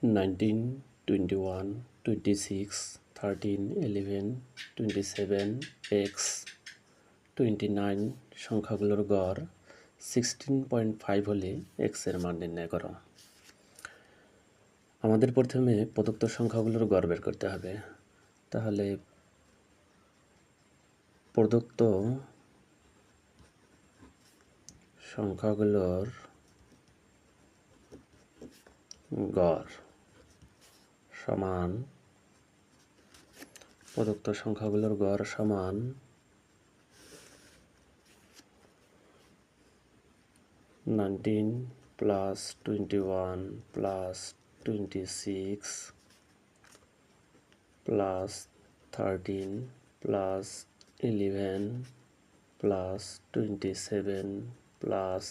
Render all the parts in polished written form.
19, 21, 26, 13, 11, 27, x 29 সংখ্যাগুলোর গড় 16.5 হলে x এর মান নির্ণয় করো। আমাদের প্রথমে প্রদত্ত সংখ্যাগুলোর গড় বের করতে হবে। তাহলে প্রদত্ত সংখ্যাগুলোর গড় সমান প্রদত্ত সংখ্যাগুলোর গড় সমান 19 plus 21 plus 26 plus 13 plus 11 plus 27 plus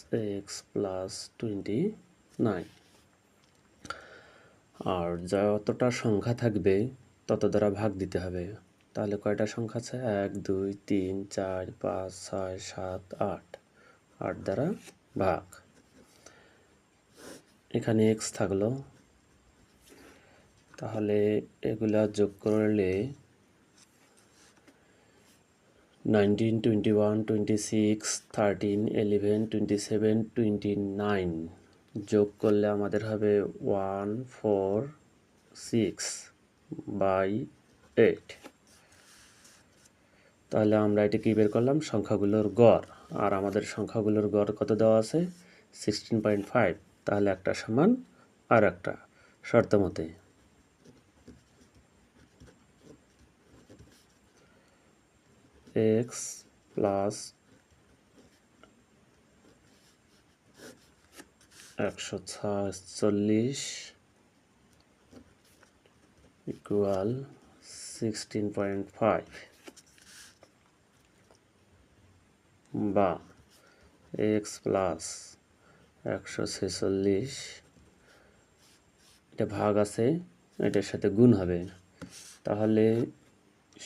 x plus 29। আর যতটা সংখ্যা থাকবে তত দ্বারা ভাগ দিতে হবে। তাহলে কয়টা সংখ্যা আছে? 1 2 3 4 5 6 7 8, 8 দ্বারা ভাগ। এখানে x থাকলো, তাহলে এগুলা যোগ করলে 19 21 26 13 11 27 29 যোগ করলে আমাদের হবে 146/8। তাহলে আমরা এটা কি বের করলাম? সংখ্যাগুলোর গড়। আর আমাদের সংখ্যাগুলোর গড় কত দেওয়া আছে? 16.5। তাহলে একটা সমান আর একটা শর্ত মতে x প্লাস 146 ইকুয়াল 16.5 বা x প্লাস 146, এটা ভাগ আছে, এটার সাথে গুণ হবে। তাহলে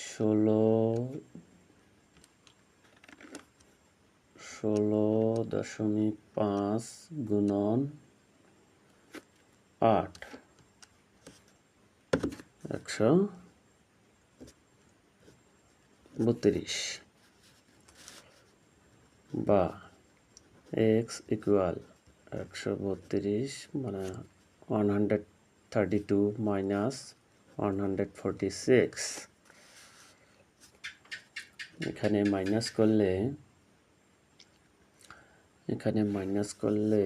16.5 গুণন 8 132 বা x ইকুয়াল 132 মানে 132 মাইনাস 146। এখানে মাইনাস করলে